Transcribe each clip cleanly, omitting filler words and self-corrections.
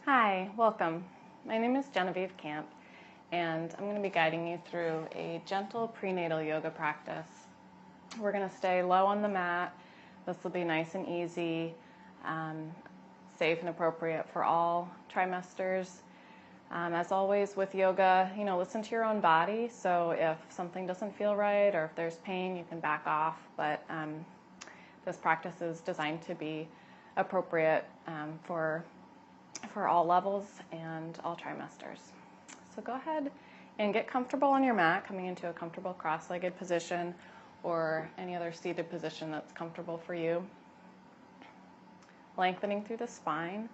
Hi, welcome. My name is Genevieve Camp, and I'm going to be guiding you through a gentle prenatal yoga practice. We're going to stay low on the mat. This will be nice and easy, safe and appropriate for all trimesters. As always with yoga, listen to your own body. So if something doesn't feel right or if there's pain, you can back off. But this practice is designed to be appropriate for all levels and all trimesters. So go ahead and get comfortable on your mat, coming into a comfortable cross-legged position or any other seated position that's comfortable for you. Lengthening through the spine.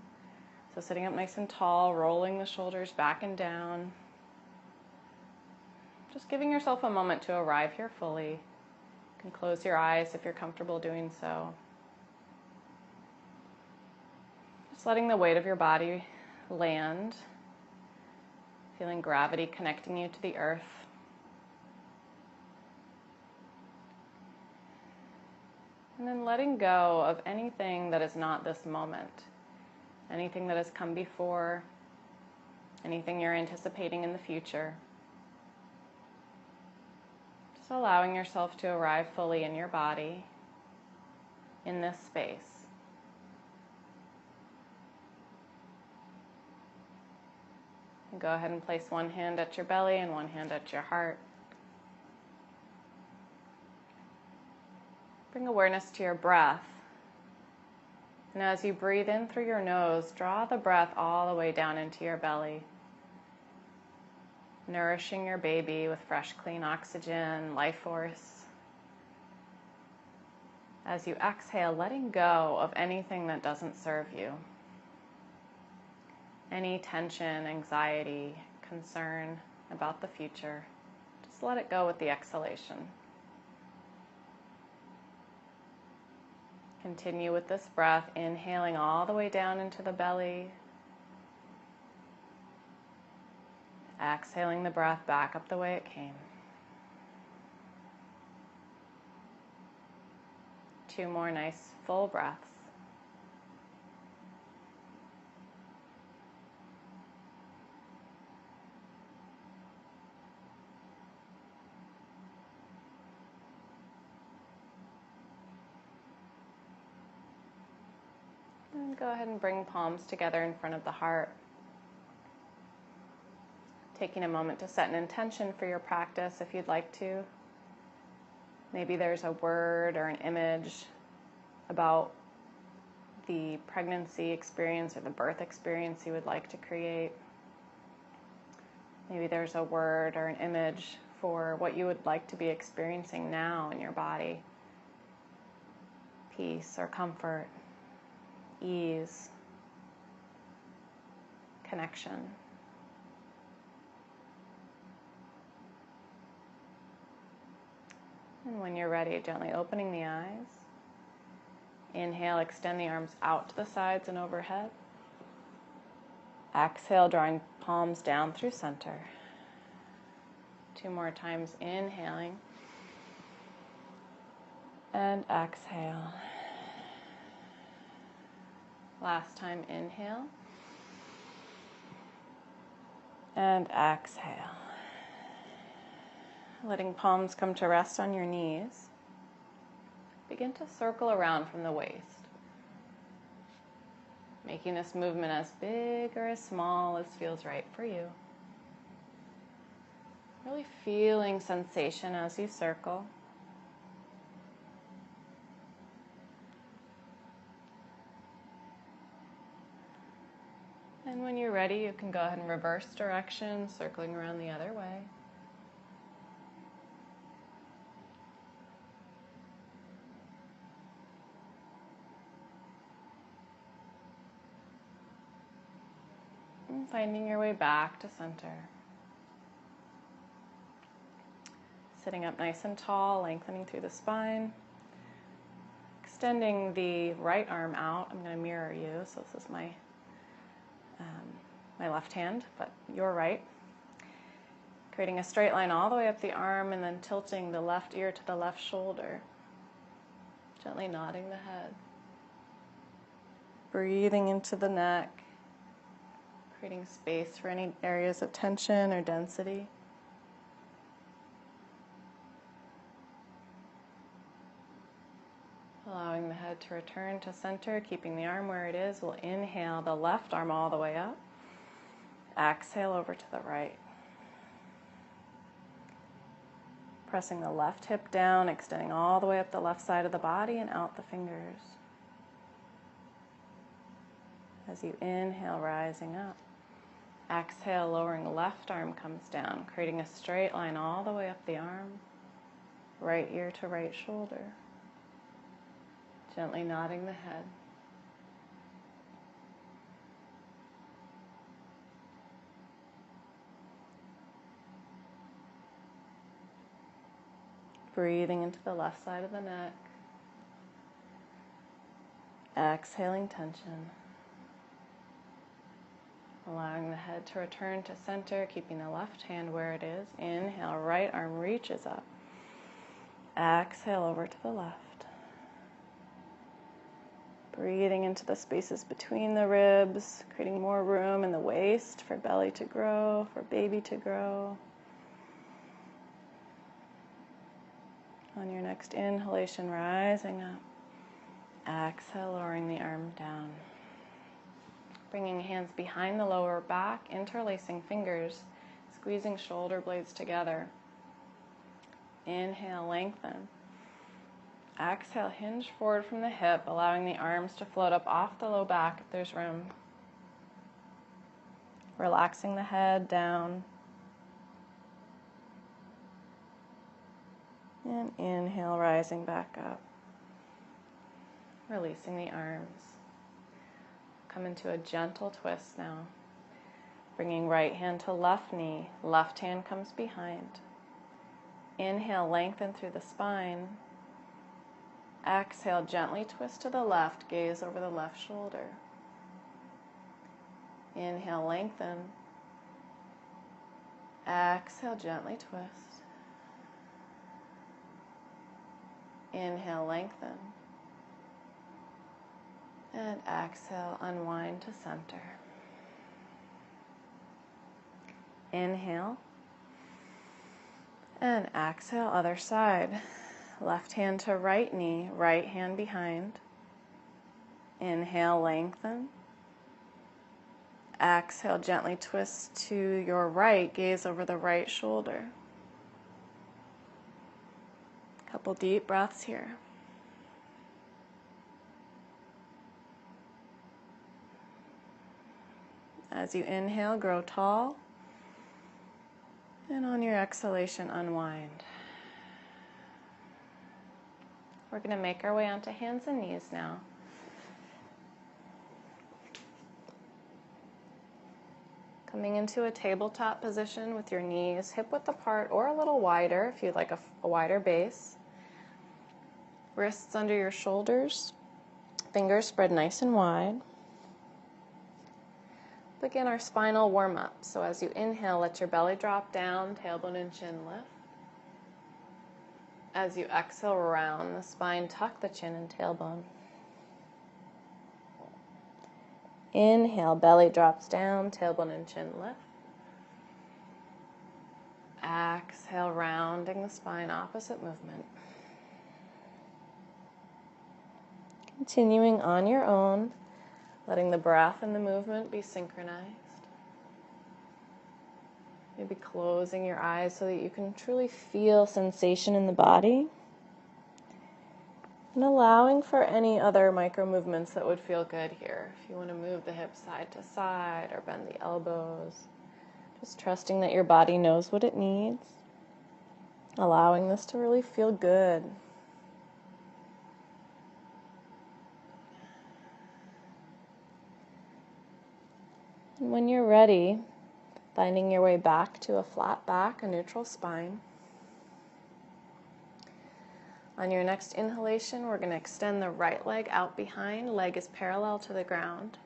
So sitting up nice and tall, rolling the shoulders back and down. Just giving yourself a moment to arrive here fully. You can close your eyes if you're comfortable doing so. Just letting the weight of your body land, feeling gravity connecting you to the earth. And then letting go of anything that is not this moment, anything that has come before, anything you're anticipating in the future. Just allowing yourself to arrive fully in your body, in this space. And go ahead and place one hand at your belly and one hand at your heart. Bring awareness to your breath. And as you breathe in through your nose, draw the breath all the way down into your belly, nourishing your baby with fresh, clean oxygen, life force. As you exhale, letting go of anything that doesn't serve you. Any tension, anxiety, concern about the future, just let it go with the exhalation. Continue with this breath, inhaling all the way down into the belly. Exhaling the breath back up the way it came. 2 more nice full breaths. And go ahead and bring palms together in front of the heart. Taking a moment to set an intention for your practice if you'd like to. Maybe there's a word or an image about the pregnancy experience or the birth experience you would like to create. Maybe there's a word or an image for what you would like to be experiencing now in your body. Peace or comfort, ease, connection. And when you're ready, gently opening the eyes. Inhale, extend the arms out to the sides and overhead. Exhale, drawing palms down through center. 2 more times, inhaling. And exhale. Last time, inhale. And exhale. Letting palms come to rest on your knees. Begin to circle around from the waist. Making this movement as big or as small as feels right for you. Really feeling sensation as you circle. And when you're ready, you can go ahead and reverse direction, circling around the other way. And finding your way back to center. Sitting up nice and tall, lengthening through the spine. Extending the right arm out. I'm going to mirror you, so this is my left hand, but your right. Creating a straight line all the way up the arm and then tilting the left ear to the left shoulder. Gently nodding the head. Breathing into the neck. creating space for any areas of tension or density. Allowing the head to return to center, keeping the arm where it is. We'll inhale the left arm all the way up. Exhale over to the right. Pressing the left hip down, extending all the way up the left side of the body and out the fingers. As you inhale, rising up. Exhale, lowering the left arm comes down, creating a straight line all the way up the arm, right ear to right shoulder. Gently nodding the head. Breathing into the left side of the neck. Exhaling tension. Allowing the head to return to center, keeping the left hand where it is. Inhale, right arm reaches up. Exhale over to the left. Breathing into the spaces between the ribs, creating more room in the waist for belly to grow, for baby to grow. On your next inhalation, rising up. Exhale, lowering the arm down. Bringing hands behind the lower back, interlacing fingers, squeezing shoulder blades together. Inhale, lengthen. Exhale, hinge forward from the hip, allowing the arms to float up off the low back if there's room. Relaxing the head down. And inhale, rising back up. Releasing the arms. Come into a gentle twist now. Bringing right hand to left knee, left hand comes behind. Inhale, lengthen through the spine. Exhale, gently twist to the left, gaze over the left shoulder. Inhale, lengthen. Exhale, gently twist. Inhale, lengthen. And exhale, unwind to center. Inhale. And exhale, other side. Left hand to right knee, right hand behind. Inhale, lengthen. Exhale, gently twist to your right, gaze over the right shoulder. Couple deep breaths here. As you inhale, grow tall. And on your exhalation, unwind. We're going to make our way onto hands and knees now. Coming into a tabletop position with your knees hip-width apart or a little wider if you'd like a wider base. Wrists under your shoulders, fingers spread nice and wide. Begin our spinal warm-up. So as you inhale, let your belly drop down, tailbone and chin lift. As you exhale, round the spine, tuck the chin and tailbone. Inhale, belly drops down, tailbone and chin lift. Exhale, rounding the spine, opposite movement. Continuing on your own, letting the breath and the movement be synchronized. Maybe closing your eyes so that you can truly feel sensation in the body. And allowing for any other micro movements that would feel good here. If you want to move the hips side to side or bend the elbows. Just trusting that your body knows what it needs. Allowing this to really feel good. And when you're ready, finding your way back to a flat back, a neutral spine. On your next inhalation, we're going to extend the right leg out behind. Leg is parallel to the ground.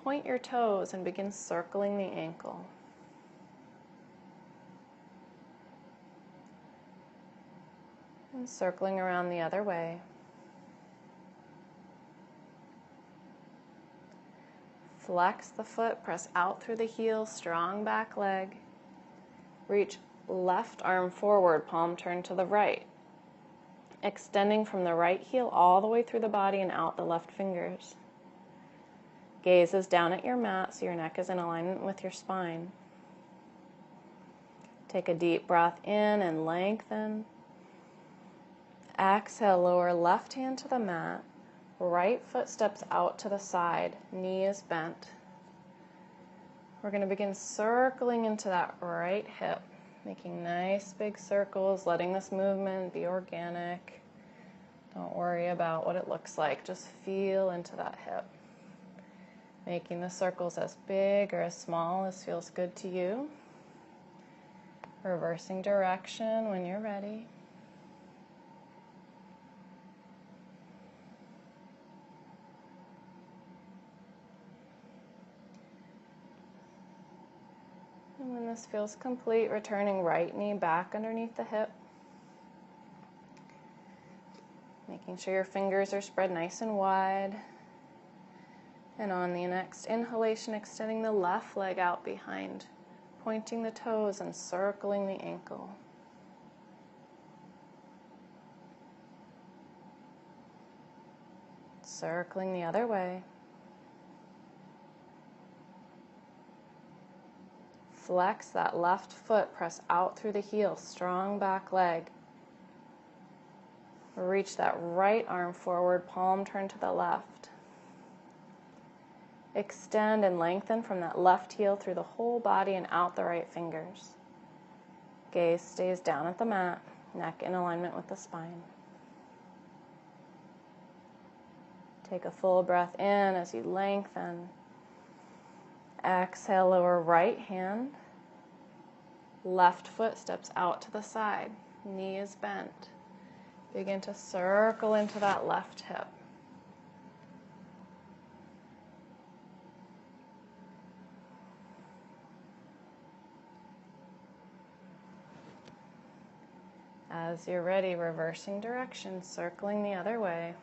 Point your toes and begin circling the ankle. And circling around the other way. Flex the foot, press out through the heel, strong back leg. Reach left arm forward, palm turned to the right. Extending from the right heel all the way through the body and out the left fingers. Gaze is down at your mat so your neck is in alignment with your spine. Take a deep breath in and lengthen. Exhale, lower left hand to the mat. Right foot steps out to the side, knee is bent. We're going to begin circling into that right hip, making nice big circles, letting this movement be organic. Don't worry about what it looks like, just feel into that hip. Making the circles as big or as small as feels good to you. Reversing direction when you're ready. And when this feels complete, returning right knee back underneath the hip. Making sure your fingers are spread nice and wide. And on the next inhalation, extending the left leg out behind, pointing the toes and circling the ankle. Circling the other way. Flex that left foot, press out through the heel, strong back leg. Reach that right arm forward, palm turned to the left. Extend and lengthen from that left heel through the whole body and out the right fingers. Gaze stays down at the mat, neck in alignment with the spine. Take a full breath in as you lengthen. Exhale, lower right hand. Left foot steps out to the side. Knee is bent. Begin to circle into that left hip. As you're ready, reversing direction, circling the other way.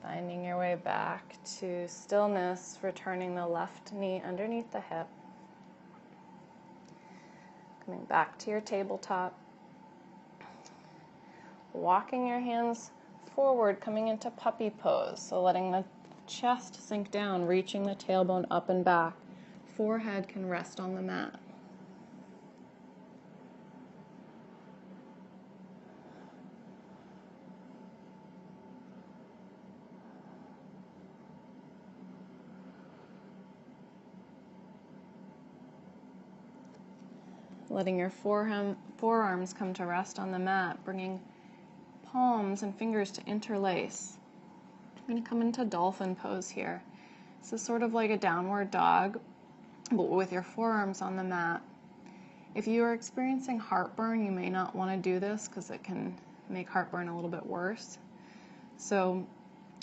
Finding your way back to stillness, returning the left knee underneath the hip. Coming back to your tabletop. Walking your hands forward, coming into puppy pose. So letting the chest sink down, reaching the tailbone up and back. Forehead can rest on the mat. Letting your forearms come to rest on the mat, bringing palms and fingers to interlace. I'm going to come into dolphin pose here. This is sort of like a downward dog, but with your forearms on the mat. If you are experiencing heartburn, you may not want to do this because it can make heartburn a little bit worse. So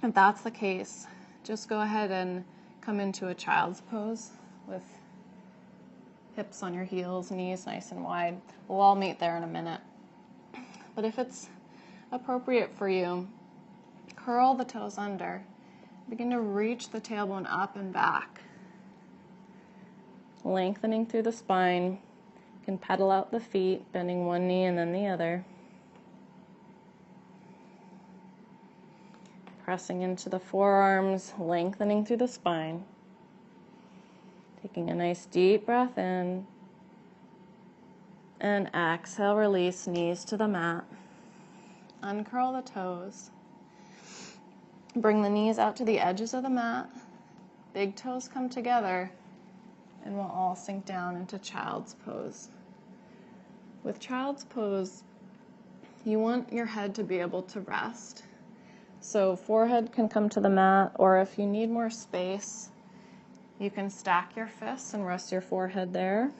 if that's the case, just go ahead and come into a child's pose with hips on your heels, knees nice and wide. We'll all meet there in a minute. But if it's appropriate for you, curl the toes under. Begin to reach the tailbone up and back. Lengthening through the spine. You can pedal out the feet, bending one knee and then the other. Pressing into the forearms, lengthening through the spine. Taking a nice deep breath in. And exhale, release, knees to the mat. Uncurl the toes. Bring the knees out to the edges of the mat. Big toes come together. And we'll all sink down into child's pose. With child's pose, you want your head to be able to rest. So forehead can come to the mat, or if you need more space, you can stack your fists and rest your forehead there.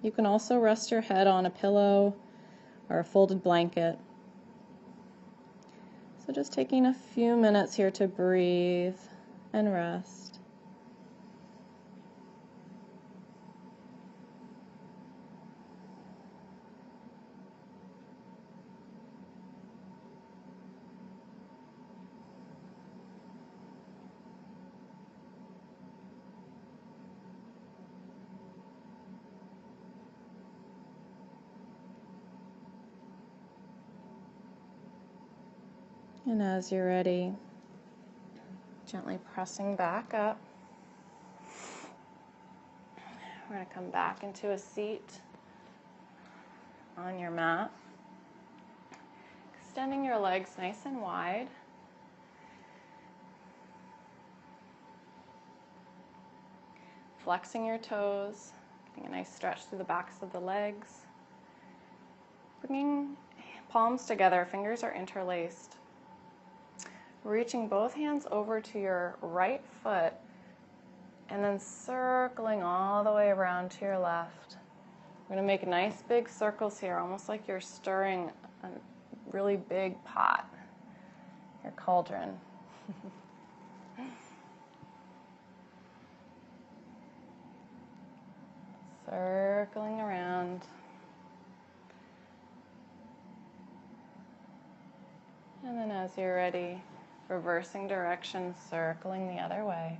You can also rest your head on a pillow or a folded blanket. So just taking a few minutes here to breathe and rest. And as you're ready, gently pressing back up. We're going to come back into a seat on your mat. Extending your legs nice and wide. Flexing your toes, getting a nice stretch through the backs of the legs. Bringing palms together, fingers are interlaced. Reaching both hands over to your right foot and then circling all the way around to your left. We're going to make nice big circles here, almost like you're stirring a really big pot, your cauldron. Circling around. And then as you're ready, reversing direction, circling the other way.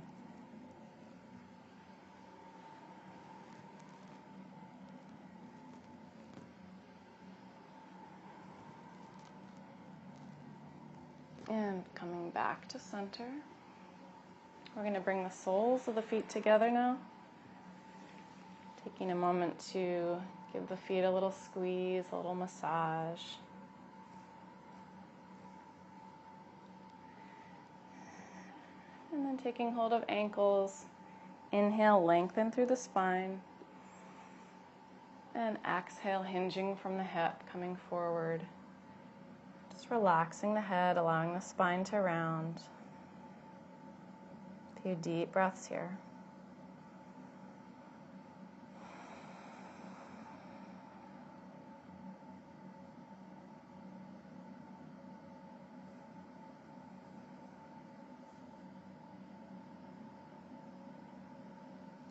And coming back to center. We're going to bring the soles of the feet together now. Taking a moment to give the feet a little squeeze, a little massage. And then taking hold of ankles. Inhale, lengthen through the spine. And exhale, hinging from the hip, coming forward. Just relaxing the head, allowing the spine to round. A few deep breaths here.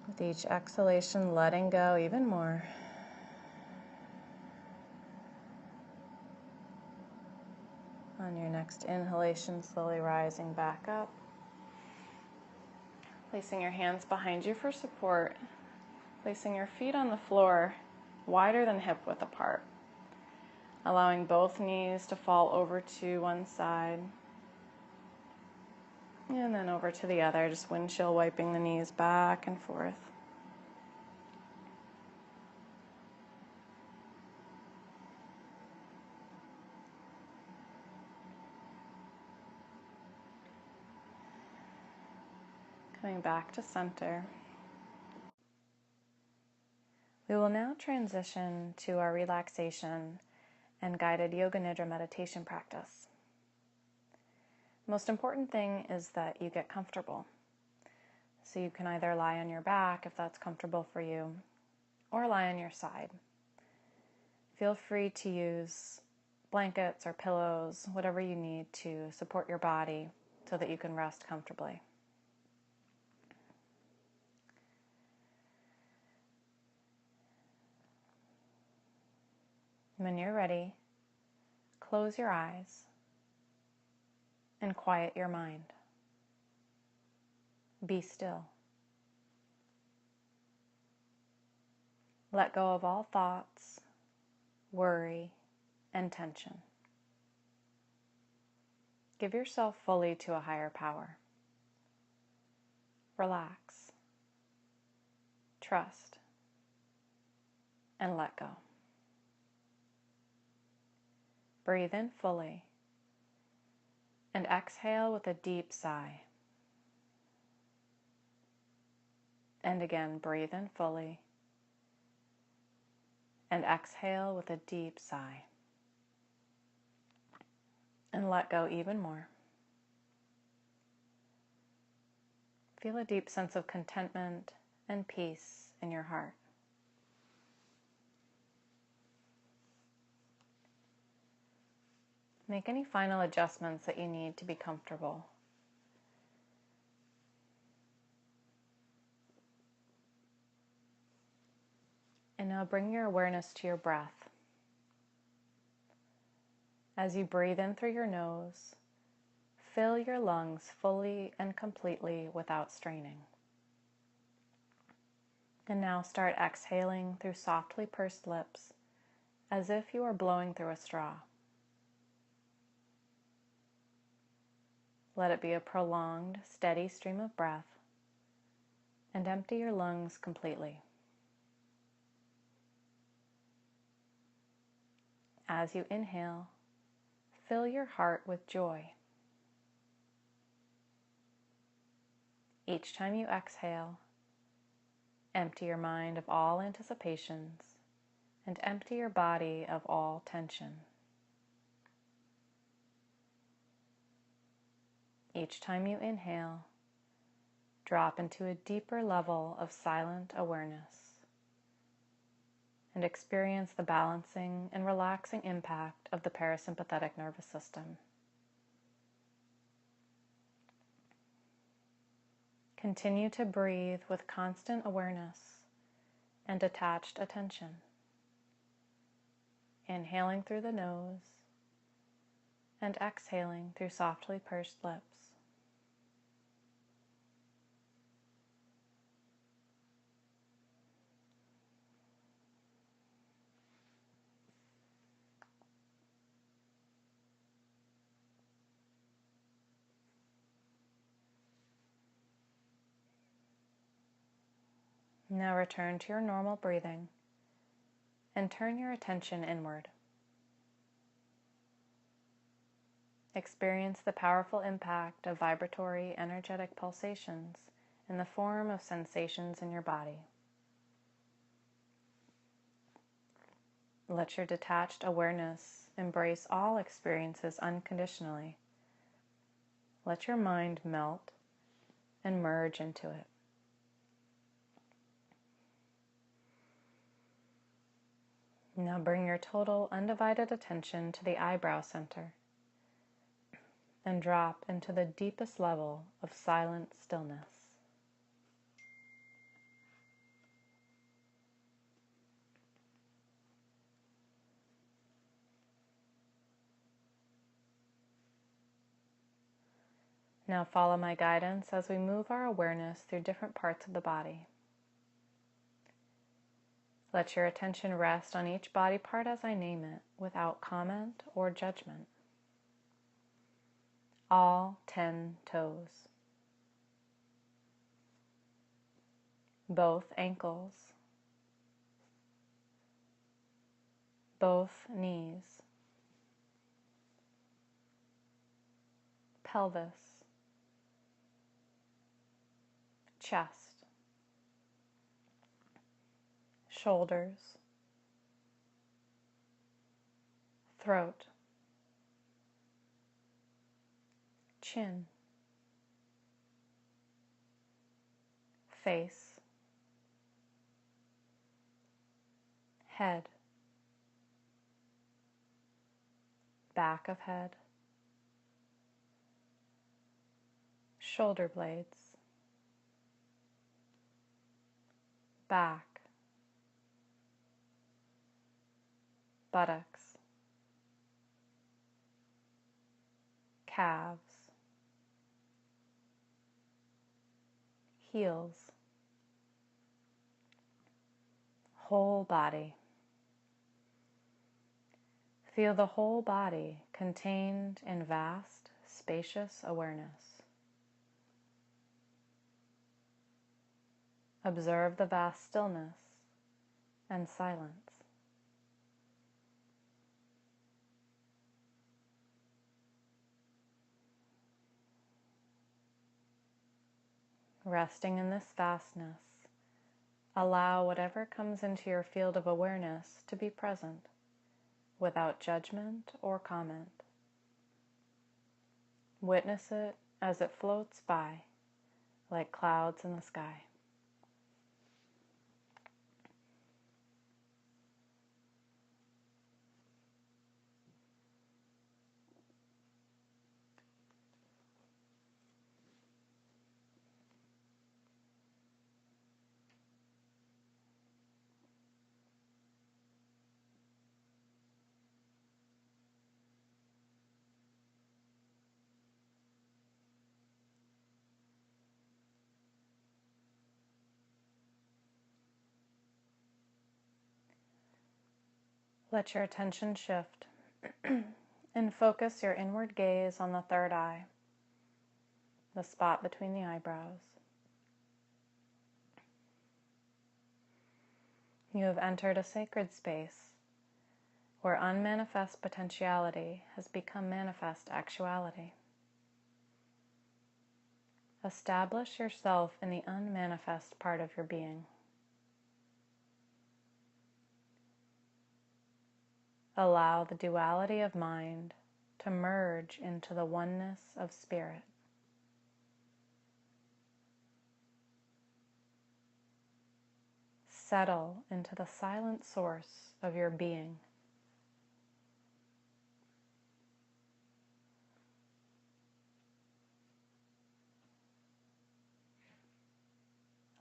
With each exhalation, letting go even more. On your next inhalation, slowly rising back up. Placing your hands behind you for support. Placing your feet on the floor, wider than hip width apart. Allowing both knees to fall over to one side. And then over to the other, just windshield wiping the knees back and forth. Coming back to center. We will now transition to our relaxation and guided yoga nidra meditation practice. Most important thing is that you get comfortable. So you can either lie on your back if that's comfortable for you, or lie on your side. Feel free to use blankets or pillows, whatever you need to support your body so that you can rest comfortably. When you're ready, close your eyes and quiet your mind. Be still. Let go of all thoughts, worry, and tension. Give yourself fully to a higher power. Relax, trust, and let go. Breathe in fully and exhale with a deep sigh. And again, breathe in fully and exhale with a deep sigh. And let go even more. Feel a deep sense of contentment and peace in your heart. Make any final adjustments that you need to be comfortable. And now bring your awareness to your breath. As you breathe in through your nose, fill your lungs fully and completely without straining. And now start exhaling through softly pursed lips, as if you are blowing through a straw. Let it be a prolonged, steady stream of breath, and empty your lungs completely. As you inhale, fill your heart with joy. Each time you exhale, empty your mind of all anticipations and empty your body of all tension. Each time you inhale, drop into a deeper level of silent awareness and experience the balancing and relaxing impact of the parasympathetic nervous system. Continue to breathe with constant awareness and detached attention. Inhaling through the nose and exhaling through softly pursed lips. Now return to your normal breathing and turn your attention inward. Experience the powerful impact of vibratory, energetic pulsations in the form of sensations in your body. Let your detached awareness embrace all experiences unconditionally. Let your mind melt and merge into it. Now bring your total undivided attention to the eyebrow center and drop into the deepest level of silent stillness. Now follow my guidance as we move our awareness through different parts of the body. Let your attention rest on each body part as I name it, without comment or judgment. All 10 toes. Both ankles. Both knees. Pelvis. Chest. Shoulders. Throat. Chin. Face. Head. Back of head. Shoulder blades. Back. Buttocks. Calves. Heels. Whole body. Feel the whole body contained in vast, spacious awareness. Observe the vast stillness and silence. Resting in this vastness, allow whatever comes into your field of awareness to be present, without judgment or comment. Witness it as it floats by, like clouds in the sky. Let your attention shift and focus your inward gaze on the third eye, the spot between the eyebrows. You have entered a sacred space where unmanifest potentiality has become manifest actuality. Establish yourself in the unmanifest part of your being. Allow the duality of mind to merge into the oneness of spirit. Settle into the silent source of your being.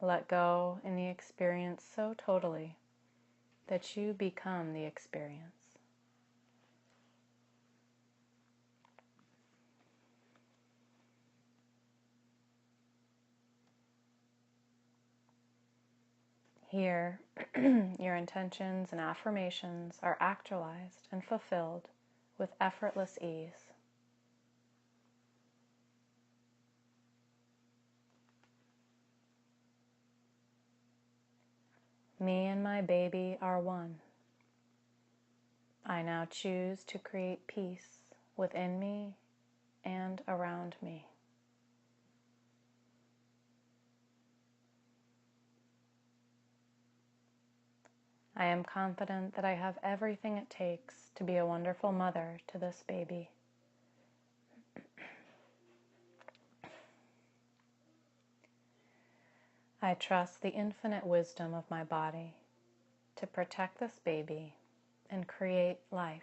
Let go in the experience so totally that you become the experience. Here, your intentions and affirmations are actualized and fulfilled with effortless ease. Me and my baby are one. I now choose to create peace within me and around me. I am confident that I have everything it takes to be a wonderful mother to this baby. I trust the infinite wisdom of my body to protect this baby and create life.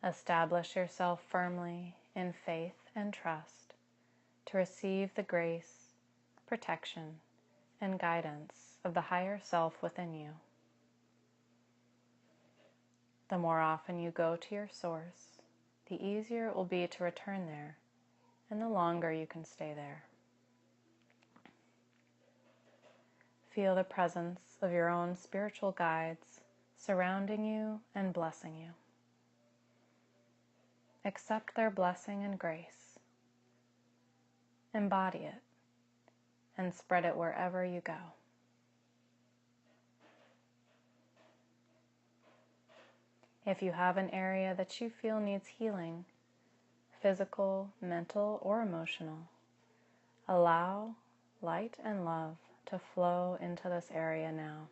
Establish yourself firmly in faith and trust to receive the grace, protection, and guidance of the higher self within you. The more often you go to your source, the easier it will be to return there, and the longer you can stay there. Feel the presence of your own spiritual guides surrounding you and blessing you. Accept their blessing and grace. Embody it and spread it wherever you go. If you have an area that you feel needs healing, physical, mental, or emotional, allow light and love to flow into this area now.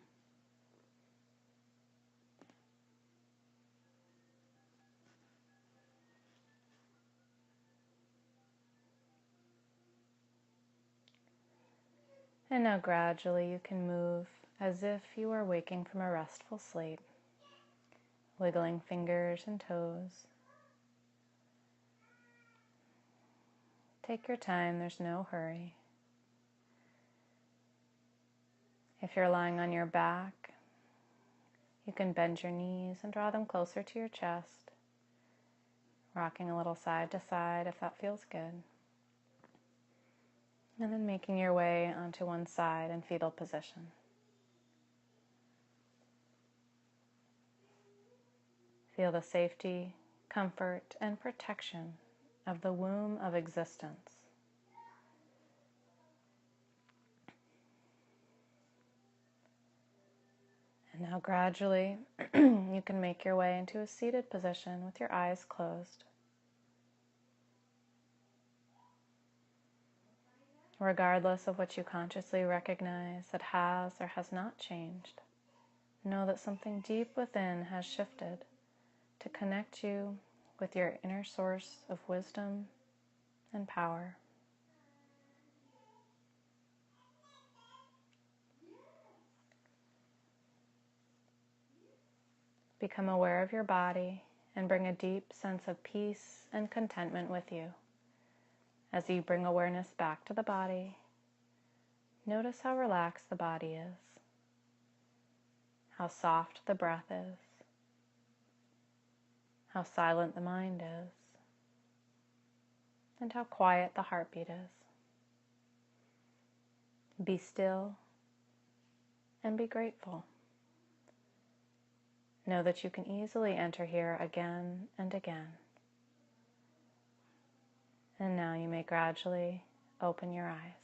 And now gradually you can move as if you are waking from a restful sleep, wiggling fingers and toes. Take your time, there's no hurry. If you're lying on your back, you can bend your knees and draw them closer to your chest, rocking a little side to side if that feels good. And then making your way onto one side in fetal position. Feel the safety, comfort, and protection of the womb of existence. And now gradually, you can make your way into a seated position with your eyes closed. Regardless of what you consciously recognize that has or has not changed, know that something deep within has shifted to connect you with your inner source of wisdom and power. Become aware of your body and bring a deep sense of peace and contentment with you. As you bring awareness back to the body, notice how relaxed the body is, how soft the breath is, how silent the mind is, and how quiet the heartbeat is. Be still and be grateful. Know that you can easily enter here again and again. And now you may gradually open your eyes.